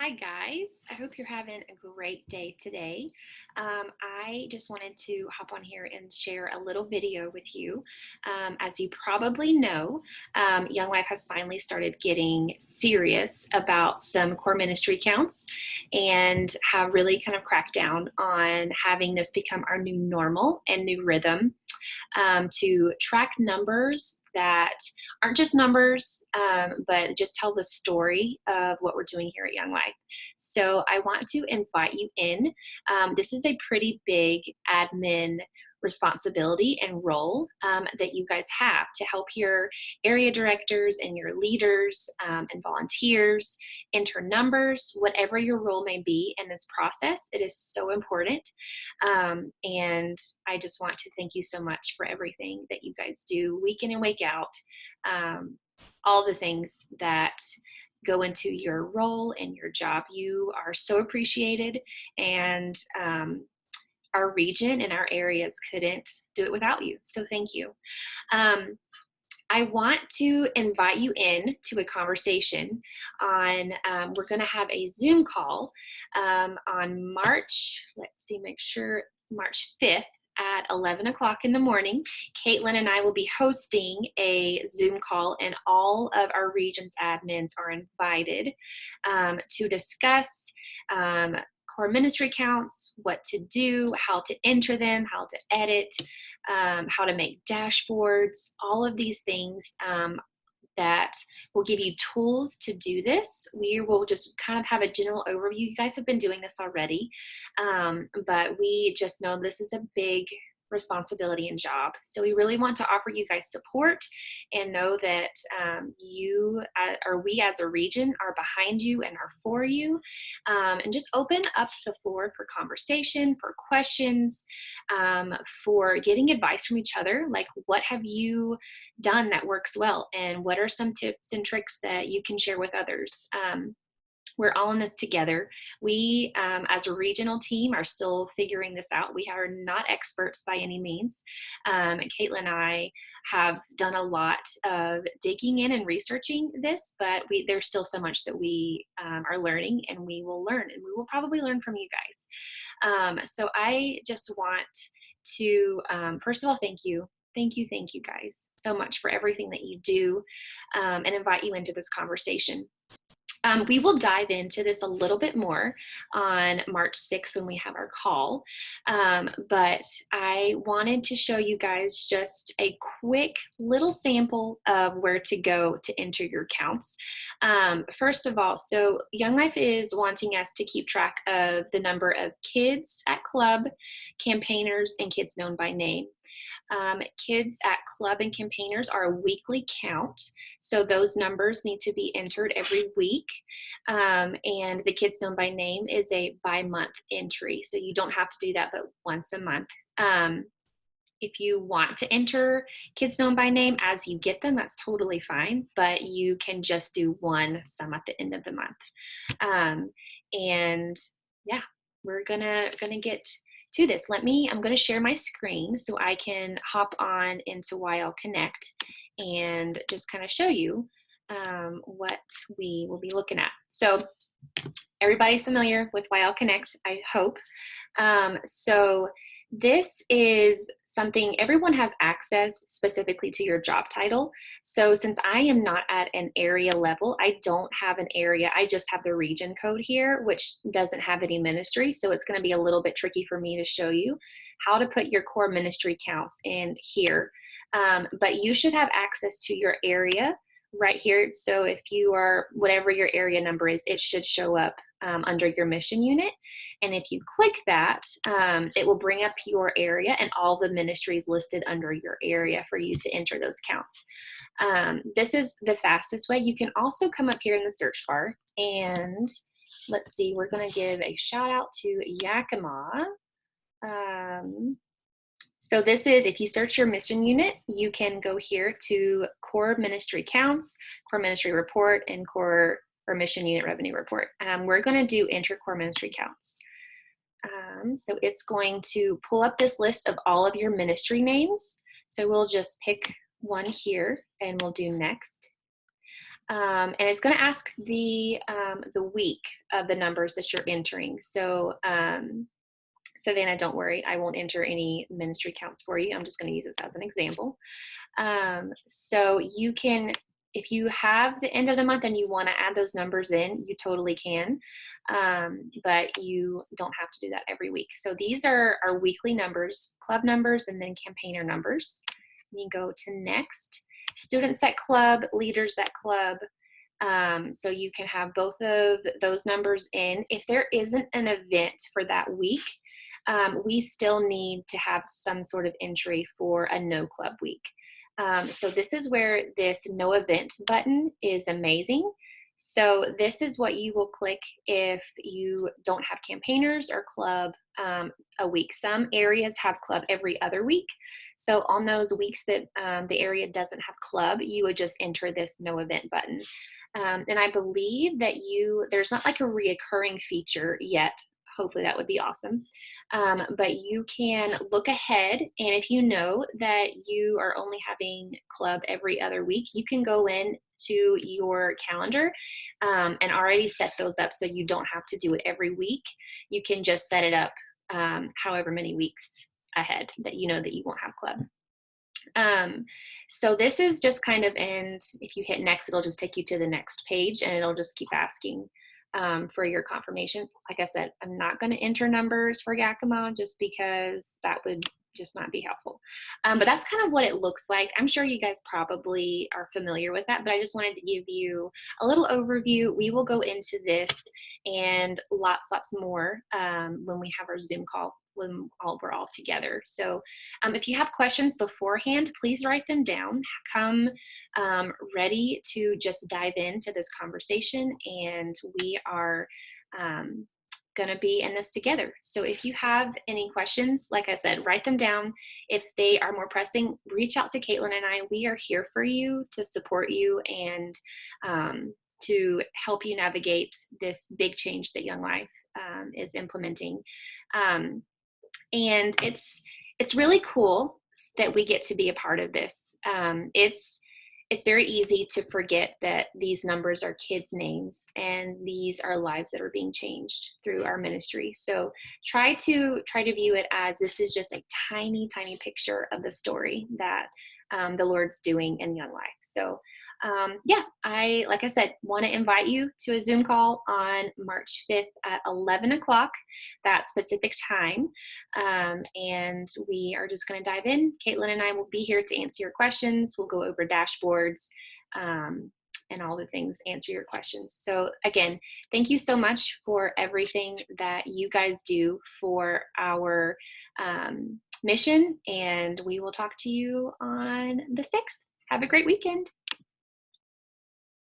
Hi guys, I hope you're having a great day today. I just wanted to hop on here and share a little video with you. As you probably know, Young Life has finally started getting serious about some core ministry counts and have really kind of cracked down on having this become our new normal and new rhythm, to track numbers that aren't just numbers, but just tell the story of what we're doing here at Young Life. So I want to invite you in. This is a pretty big admin responsibility and role that you guys have to help your area directors and your leaders and volunteers enter numbers, whatever your role may be in this process. It is so important. And I just want to thank you so much for everything that you guys do week in and week out. All the things that go into your role and your job. You are so appreciated, and our region and our areas couldn't do it without you. So thank you. I want to invite you in to a conversation on, we're going to have a Zoom call on March, let's see, make sure, March 5th at 11 o'clock in the morning. Caitlin and I will be hosting a Zoom call, and all of our region's admins are invited to discuss core ministry counts, what to do, how to enter them, how to edit, how to make dashboards, all of these things that will give you tools to do this. We will just kind of have a general overview. You guys have been doing this already, but we just know this is a big responsibility and job. So we really want to offer you guys support and know that we as a region are behind you and are for you, and just open up the floor for conversation, for questions, for getting advice from each other. Like, what have you done that works well, and what are some tips and tricks that you can share with others? We're all in this together. We, as a regional team, are still figuring this out. We are not experts by any means. Caitlin and I have done a lot of digging in and researching this, but there's still so much that we are learning, and we will learn, and we will probably learn from you guys. So I just want to, first of all, thank you. Thank you guys so much for everything that you do, and invite you into this conversation. We will dive into this a little bit more on March 6th when we have our call, but I wanted to show you guys just a quick little sample of where to go to enter your counts. First of all, so Young Life is wanting us to keep track of the number of kids at club, campaigners, and kids known by name. Kids at club and campaigners are a weekly count, so those numbers need to be entered every week, and the kids known by name is a by-month entry, so you don't have to do that but once a month. If you want to enter kids known by name as you get them, that's totally fine, but you can just do one sum at the end of the month. And yeah, we're gonna get to this. I'm going to share my screen so I can hop on into YL Connect and just kind of show you what we will be looking at. So everybody's familiar with YL Connect, I hope. So this is something everyone has access specifically to your job title. So since I am not at an area level, I don't have an area. I just have the region code here, which doesn't have any ministry. So it's going to be a little bit tricky for me to show you how to put your core ministry counts in here. But you should have access to your area right here. So if you are, whatever your area number is, it should show up under your mission unit. And if you click that, it will bring up your area and all the ministries listed under your area for you to enter those counts. This is the fastest way. You can also come up here in the search bar, and let's see, we're going to give a shout out to Yakima. So this is, if you search your mission unit, you can go here to core ministry counts, core ministry report, and core or mission unit revenue report. We're going to do enter core ministry counts. So it's going to pull up this list of all of your ministry names. So we'll just pick one here and we'll do next. And it's going to ask the week of the numbers that you're entering. So, Savannah, don't worry, I won't enter any ministry counts for you. I'm just going to use this as an example. So you can, if you have the end of the month and you want to add those numbers in, you totally can, but you don't have to do that every week. So these are our weekly numbers, club numbers, and then campaigner numbers. You go to next. Students at club, leaders at club. So you can have both of those numbers in. If there isn't an event for that week, we still need to have some sort of entry for a no club week. So this is where this no event button is amazing. So this is what you will click if you don't have campaigners or club a week. Some areas have club every other week. So on those weeks that the area doesn't have club, you would just enter this no event button. And I believe that there's not like a reoccurring feature yet. Hopefully that would be awesome. But you can look ahead, and if you know that you are only having club every other week, you can go in to your calendar and already set those up so you don't have to do it every week. You can just set it up however many weeks ahead that you know that you won't have club. So this is just kind of, and if you hit next, it'll just take you to the next page, and it'll just keep asking for your confirmations. Like I said, I'm not going to enter numbers for Yakima just because that would just not be helpful. But that's kind of what it looks like. I'm sure you guys probably are familiar with that, but I just wanted to give you a little overview. We will go into this and lots more when we have our Zoom call when we're all together. So if you have questions beforehand, please write them down. Come ready to just dive into this conversation, and we are going to be in this together. So if you have any questions, like I said, write them down. If they are more pressing, reach out to Caitlin and I. We are here for you to support you and to help you navigate this big change that Young Life is implementing. And it's really cool that we get to be a part of this. It's very easy to forget that these numbers are kids' names and these are lives that are being changed through our ministry. So try to view it as this is just a tiny picture of the story that the Lord's doing in Young Life. So yeah, like I said, want to invite you to a Zoom call on March 5th at 11 o'clock, that specific time. And we are just going to dive in. Caitlin and I will be here to answer your questions. We'll go over dashboards and all the things, answer your questions. So again, thank you so much for everything that you guys do for our mission. And we will talk to you on the 6th. Have a great weekend.